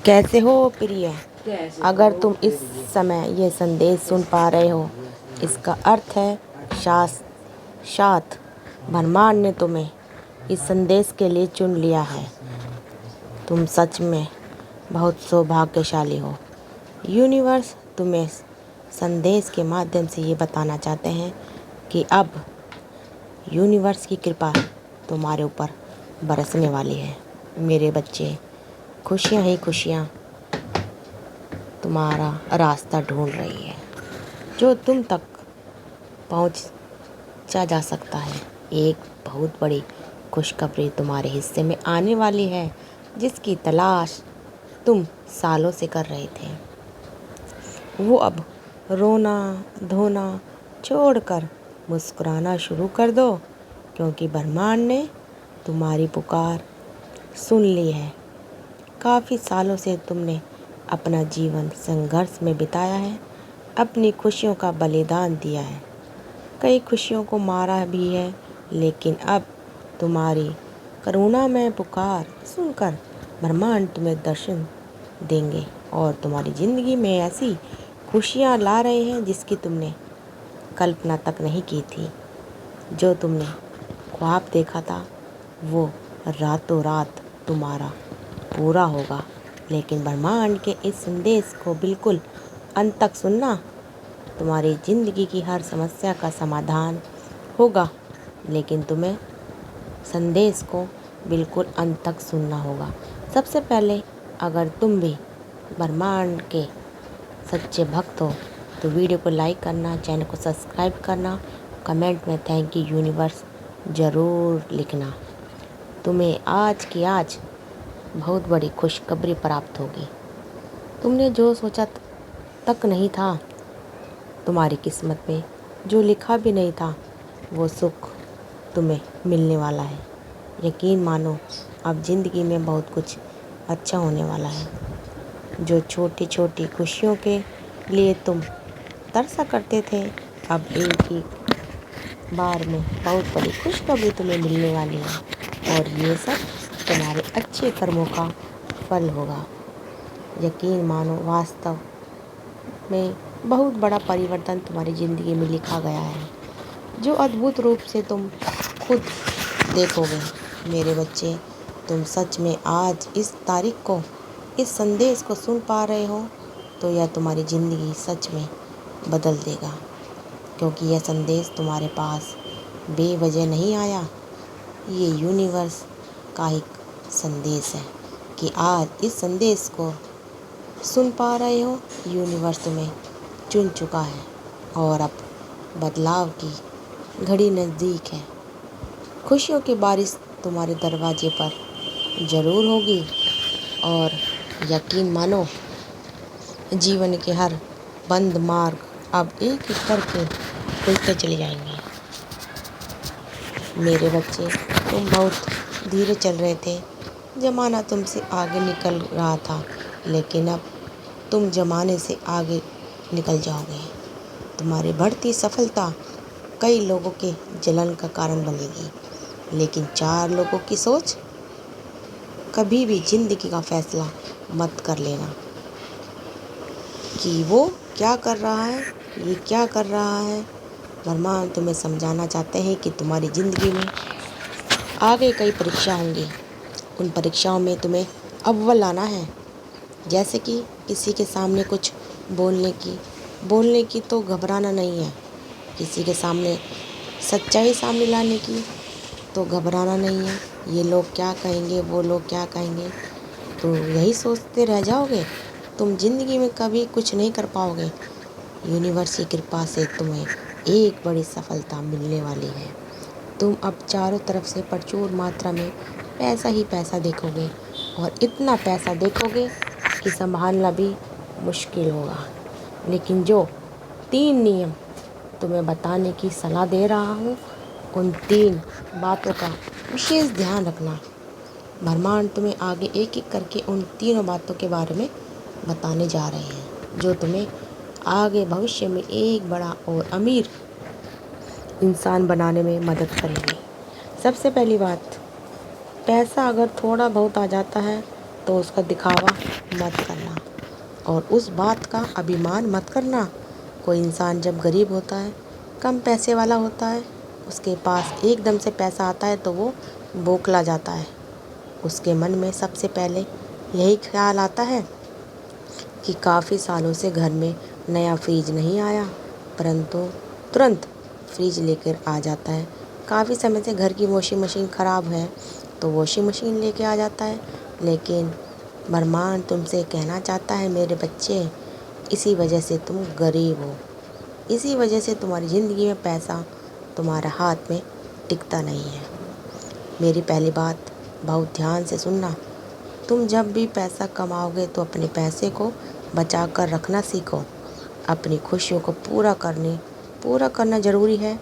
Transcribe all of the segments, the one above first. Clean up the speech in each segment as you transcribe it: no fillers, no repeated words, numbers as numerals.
कैसे हो प्रिय? अगर तुम इस समय ये संदेश सुन पा रहे हो, इसका अर्थ है साथ ब्रह्मांड ने तुम्हें इस संदेश के लिए चुन लिया है। तुम सच में बहुत सौभाग्यशाली हो। यूनिवर्स तुम्हें संदेश के माध्यम से ये बताना चाहते हैं कि अब यूनिवर्स की कृपा तुम्हारे ऊपर बरसने वाली है। मेरे बच्चे, खुशियाँ ही खुशियाँ तुम्हारा रास्ता ढूंढ रही है, जो तुम तक पहुंचा जा सकता है। एक बहुत बड़ी खुशखबरी तुम्हारे हिस्से में आने वाली है, जिसकी तलाश तुम सालों से कर रहे थे। वो अब रोना धोना छोड़कर मुस्कुराना शुरू कर दो, क्योंकि ब्रह्मांड ने तुम्हारी पुकार सुन ली है। काफ़ी सालों से तुमने अपना जीवन संघर्ष में बिताया है, अपनी खुशियों का बलिदान दिया है, कई खुशियों को मारा भी है, लेकिन अब तुम्हारी करुणा में पुकार सुनकर ब्रह्मांड तुम्हें दर्शन देंगे और तुम्हारी ज़िंदगी में ऐसी खुशियाँ ला रहे हैं जिसकी तुमने कल्पना तक नहीं की थी। जो तुमने ख्वाब देखा था वो रातों रात तुम्हारा पूरा होगा। लेकिन ब्रह्मांड के इस संदेश को बिल्कुल अंत तक सुनना। तुम्हारी ज़िंदगी की हर समस्या का समाधान होगा, लेकिन तुम्हें संदेश को बिल्कुल अंत तक सुनना होगा। सबसे पहले, अगर तुम भी ब्रह्मांड के सच्चे भक्त हो तो वीडियो को लाइक करना, चैनल को सब्सक्राइब करना, कमेंट में थैंक यू यूनिवर्स ज़रूर लिखना। तुम्हें आज की आज बहुत बड़ी खुशखबरी प्राप्त होगी। तुमने जो सोचा तक नहीं था, तुम्हारी किस्मत में जो लिखा भी नहीं था, वो सुख तुम्हें मिलने वाला है। यकीन मानो, अब ज़िंदगी में बहुत कुछ अच्छा होने वाला है। जो छोटी छोटी खुशियों के लिए तुम तरसा करते थे, अब एक ही बार में बहुत बड़ी खुशखबरी तुम्हें मिलने वाली है, और ये सब तुम्हारे अच्छे कर्मों का फल होगा। यकीन मानो, वास्तव में बहुत बड़ा परिवर्तन तुम्हारी ज़िंदगी में लिखा गया है, जो अद्भुत रूप से तुम खुद देखोगे। मेरे बच्चे, तुम सच में आज इस तारीख को, इस संदेश को सुन पा रहे हो, तो यह तुम्हारी ज़िंदगी सच में बदल देगा, क्योंकि यह संदेश तुम्हारे पास बेवजह नहीं आया। ये यूनिवर्स का ही संदेश है कि आज इस संदेश को सुन पा रहे हो। यूनिवर्स तुम्हें चुन चुका है और अब बदलाव की घड़ी नज़दीक है। खुशियों की बारिश तुम्हारे दरवाजे पर ज़रूर होगी, और यकीन मानो, जीवन के हर बंद मार्ग अब एक एक करके खुलते चले जाएंगे। मेरे बच्चे, तुम बहुत धीरे चल रहे थे, ज़माना तुमसे आगे निकल रहा था, लेकिन अब तुम ज़माने से आगे निकल जाओगे। तुम्हारी बढ़ती सफलता कई लोगों के जलन का कारण बनेगी, लेकिन 4 लोगों की सोच कभी भी ज़िंदगी का फैसला मत कर लेना कि वो क्या कर रहा है, ये क्या कर रहा है। ब्रह्मांड तुम्हें समझाना चाहते हैं कि तुम्हारी ज़िंदगी में आगे कई परीक्षा होंगी। उन परीक्षाओं में तुम्हें अव्वल आना है। जैसे कि किसी के सामने कुछ बोलने की तो घबराना नहीं है। किसी के सामने सच्चाई सामने लाने की तो घबराना नहीं है। ये लोग क्या कहेंगे, वो लोग क्या कहेंगे, तो यही सोचते रह जाओगे, तुम ज़िंदगी में कभी कुछ नहीं कर पाओगे। यूनिवर्स की कृपा से तुम्हें एक बड़ी सफलता मिलने वाली है। तुम अब चारों तरफ से प्रचुर मात्रा में पैसा ही पैसा देखोगे, और इतना पैसा देखोगे कि संभालना भी मुश्किल होगा। लेकिन जो 3 नियम तुम्हें बताने की सलाह दे रहा हूँ, उन 3 बातों का विशेष ध्यान रखना। ब्रह्मांड तुम्हें आगे एक एक करके उन 3 बातों के बारे में बताने जा रहे हैं, जो तुम्हें आगे भविष्य में एक बड़ा और अमीर इंसान बनाने में मदद करेंगे। सबसे पहली बात, पैसा अगर थोड़ा बहुत आ जाता है तो उसका दिखावा मत करना और उस बात का अभिमान मत करना। कोई इंसान जब गरीब होता है, कम पैसे वाला होता है, उसके पास एकदम से पैसा आता है तो वो बौखला जाता है। उसके मन में सबसे पहले यही ख्याल आता है कि काफ़ी सालों से घर में नया फ्रिज नहीं आया, परंतु तुरंत फ्रिज लेकर आ जाता है। काफ़ी समय से घर की वॉशिंग मशीन ख़राब है तो वॉशिंग मशीन लेके आ जाता है। लेकिन ब्रह्मांड तुमसे कहना चाहता है, मेरे बच्चे, इसी वजह से तुम गरीब हो, इसी वजह से तुम्हारी ज़िंदगी में पैसा तुम्हारे हाथ में टिकता नहीं है। मेरी पहली बात बहुत ध्यान से सुनना। तुम जब भी पैसा कमाओगे तो अपने पैसे को बचा कर रखना सीखो। अपनी खुशियों को पूरा करना ज़रूरी है,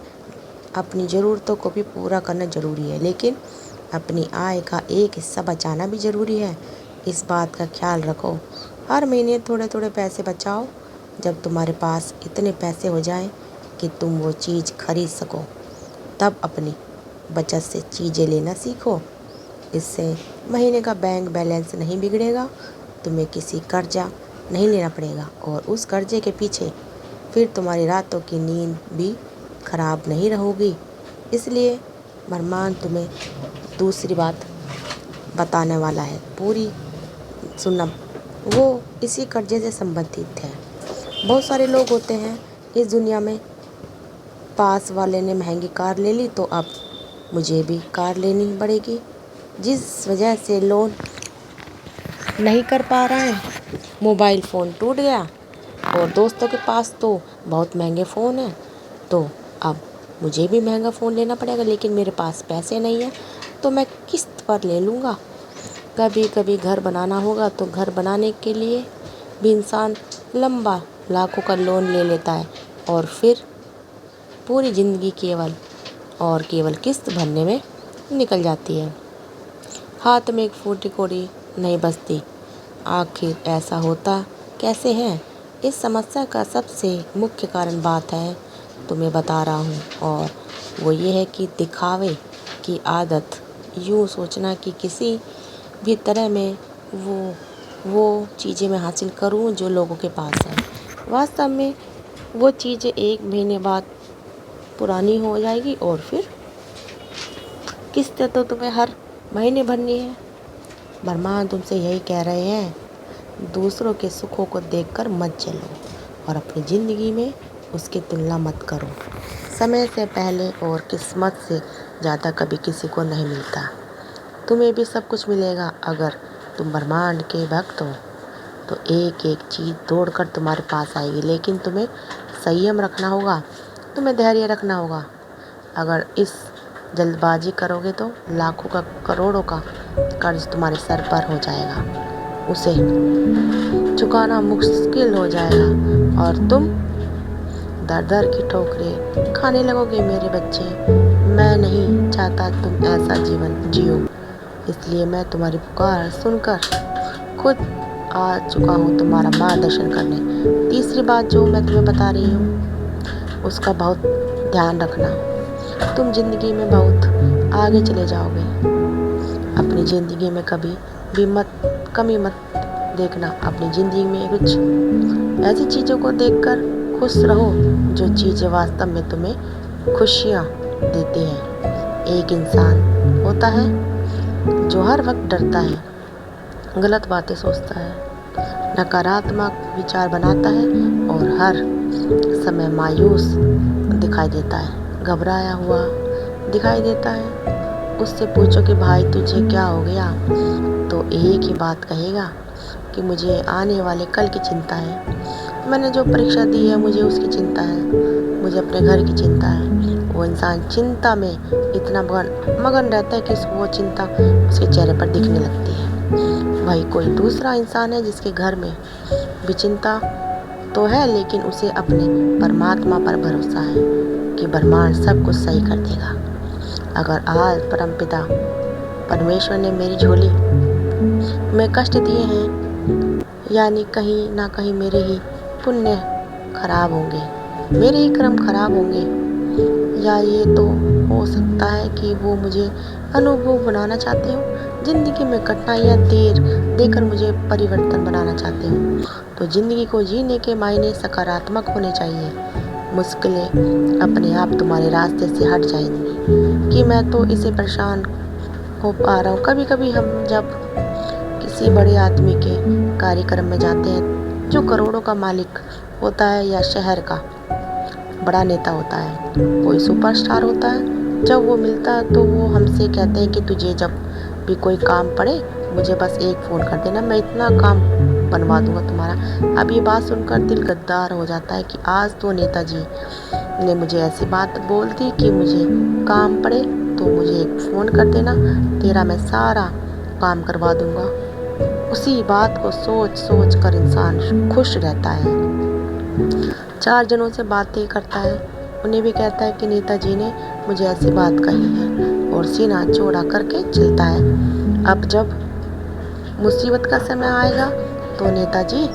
अपनी ज़रूरतों को भी पूरा करना ज़रूरी है, लेकिन अपनी आय का एक हिस्सा बचाना भी ज़रूरी है। इस बात का ख्याल रखो, हर महीने थोड़े थोड़े पैसे बचाओ। जब तुम्हारे पास इतने पैसे हो जाएं कि तुम वो चीज़ खरीद सको, तब अपनी बचत से चीज़ें लेना सीखो। इससे महीने का बैंक बैलेंस नहीं बिगड़ेगा, तुम्हें किसी कर्जा नहीं लेना पड़ेगा और उस कर्जे के पीछे फिर तुम्हारी रातों की नींद भी खराब नहीं रहोगी। इसलिए ब्रह्मांड तुम्हें दूसरी बात बताने वाला है, पूरी सुनना। वो इसी कर्जे से संबंधित है। बहुत सारे लोग होते हैं इस दुनिया में, पास वाले ने महंगी कार ले ली तो अब मुझे भी कार लेनी पड़ेगी। जिस वजह से लोन नहीं कर पा रहे हैं, मोबाइल फ़ोन टूट गया और दोस्तों के पास तो बहुत महंगे फ़ोन हैं, तो अब मुझे भी महंगा फ़ोन लेना पड़ेगा, लेकिन मेरे पास पैसे नहीं हैं तो मैं किस्त पर ले लूँगा। कभी कभी घर बनाना होगा तो घर बनाने के लिए भी इंसान लंबा लाखों का लोन ले लेता है और फिर पूरी ज़िंदगी केवल किस्त भरने में निकल जाती है। हाथ में एक फूटी कौड़ी नहीं बचती। आखिर ऐसा होता कैसे है? इस समस्या का सबसे मुख्य कारण बात है तुम्हें बता रहा हूँ, और वो ये है कि दिखावे की आदत। यूँ सोचना कि किसी भी तरह में वो चीज़ें मैं हासिल करूँ जो लोगों के पास है। वास्तव में वो चीज़ें एक महीने बाद पुरानी हो जाएगी और फिर किस्तें तो तुम्हें हर महीने भरनी है। ब्रह्मांड तुमसे यही कह रहे हैं, दूसरों के सुखों को देखकर मत जलो और अपनी ज़िंदगी में उसकी तुलना मत करो। समय से पहले और किस्मत से ज़्यादा कभी किसी को नहीं मिलता। तुम्हें भी सब कुछ मिलेगा अगर तुम ब्रह्मांड के भक्त हो तो एक एक चीज़ दौड़कर तुम्हारे पास आएगी, लेकिन तुम्हें संयम रखना होगा, तुम्हें धैर्य रखना होगा। अगर इस जल्दबाजी करोगे तो लाखों का करोड़ों का कर्ज तुम्हारे सर पर हो जाएगा, उसे चुकाना मुश्किल हो जाएगा और तुम दर दर की ठोकरें खाने लगोगे। मेरे बच्चे, मैं नहीं चाहता तुम ऐसा जीवन जियो, इसलिए मैं तुम्हारी पुकार सुनकर खुद आ चुका हूँ तुम्हारा मार्गदर्शन करने। तीसरी बात जो मैं तुम्हें बता रही हूँ उसका बहुत ध्यान रखना। तुम जिंदगी में बहुत आगे चले जाओगे। अपनी ज़िंदगी में कभी भी कमी मत देखना। अपनी ज़िंदगी में कुछ ऐसी चीज़ों को देखकर खुश रहो जो चीज़ें वास्तव में तुम्हें खुशियाँ देती हैं। एक इंसान होता है जो हर वक्त डरता है, गलत बातें सोचता है, नकारात्मक विचार बनाता है और हर समय मायूस दिखाई देता है, घबराया हुआ दिखाई देता है। उससे पूछो कि भाई तुझे क्या हो गया, तो एक ही बात कहेगा कि मुझे आने वाले कल की चिंता है, मैंने जो परीक्षा दी है मुझे उसकी चिंता है, मुझे अपने घर की चिंता है। वो इंसान चिंता में इतना मगन रहता है कि वो चिंता उसके चेहरे पर दिखने लगती है। वही कोई दूसरा इंसान है जिसके घर में भी चिंता तो है, लेकिन उसे अपने परमात्मा पर भरोसा है कि ब्रह्मांड सब कुछ सही कर देगा। अगर आज परमपिता परमेश्वर ने मेरी झोली में कष्ट दिए हैं, यानी कहीं ना कहीं मेरे ही पुण्य खराब होंगे, मेरे ही कर्म खराब होंगे, या ये तो हो सकता है कि वो मुझे अनुभव बनाना चाहते हो ज़िंदगी में कठिनाइयाँ देर देकर मुझे परिवर्तन बनाना चाहते हो तो ज़िंदगी को जीने के मायने सकारात्मक होने चाहिए। मुश्किलें अपने आप तुम्हारे रास्ते से हट जाएंगी कि मैं तो इसे परेशान हो पा रहा हूँ। कभी कभी हम जब किसी बड़े आदमी के कार्यक्रम में जाते हैं जो करोड़ों का मालिक होता है या शहर का बड़ा नेता होता है, कोई सुपरस्टार होता है, जब वो मिलता है तो वो हमसे कहते हैं कि तुझे जब भी कोई काम पड़े मुझे बस एक फ़ोन कर देना, मैं इतना काम बनवा दूंगा तुम्हारा। अब ये बात सुनकर दिल गद्दार हो जाता है कि आज तो नेताजी ने मुझे ऐसी बात बोल दी कि मुझे काम पड़े तो मुझे एक फ़ोन कर देना, तेरा मैं सारा काम करवा दूंगा। उसी बात को सोच सोच कर इंसान खुश रहता है। 4 जनों से बातें करता है, उन्हें भी कहता है कि नेताजी ने मुझे ऐसी बात कही है और सीना चौड़ा करके चलता है। अब जब मुसीबत का समय आएगा तो नेताजी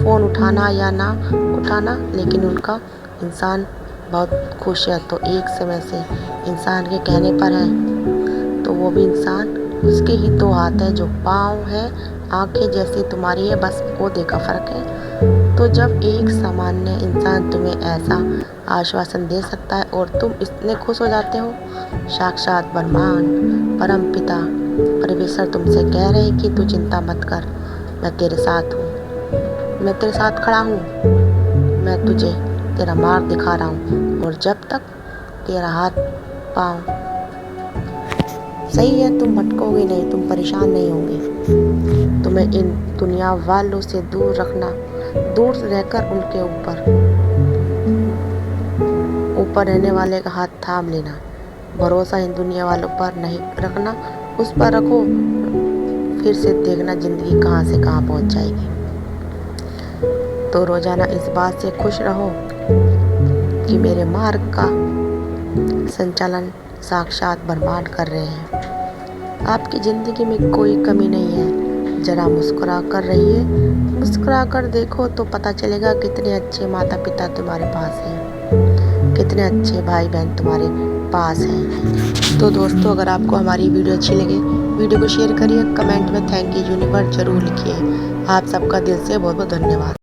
फ़ोन उठाना या ना उठाना, लेकिन उनका इंसान बहुत खुश है। तो एक समय से इंसान के कहने पर है तो वो भी इंसान, उसके ही 2 हाथ है, जो पाँव है, आंखें जैसी तुम्हारी है, बस ओहदे का फ़र्क है। तो जब एक सामान्य इंसान तुम्हें ऐसा आश्वासन दे सकता है और तुम इतने खुश हो जाते हो, साक्षात ब्रह्मांड परम पिता परमेश्वर तुमसे कह रहे हैं कि तू चिंता मत कर, मैं तेरे साथ हूँ, मैं तेरे साथ खड़ा हूँ, मैं तुझे तेरा मार्ग दिखा रहा हूँ और जब तक तेरा हाथ पाँव सही है तुम भटकोगे नहीं, तुम परेशान नहीं होंगे। तुम्हें इन दुनिया वालों से दूर रखना, दूर रहकर उनके ऊपर रहने वाले का हाथ थाम लेना। भरोसा इन दुनिया वालों पर नहीं रखना, उस पर रखो, फिर से देखना ज़िंदगी कहाँ से कहाँ पहुँच जाएगी। तो रोज़ाना इस बात से खुश रहो कि मेरे मार्ग का संचालन साक्षात ब्रह्मांड कर रहे हैं। आपकी ज़िंदगी में कोई कमी नहीं है, ज़रा मुस्कुरा कर रहिए, मुस्कुरा कर देखो तो पता चलेगा कितने अच्छे माता पिता तुम्हारे पास हैं, कितने अच्छे भाई बहन तुम्हारे पास हैं। तो दोस्तों, अगर आपको हमारी वीडियो अच्छी लगे, वीडियो को शेयर करिए, कमेंट में थैंक यू यूनिवर्स ज़रूर लिखिए। आप सबका दिल से बहुत बहुत धन्यवाद।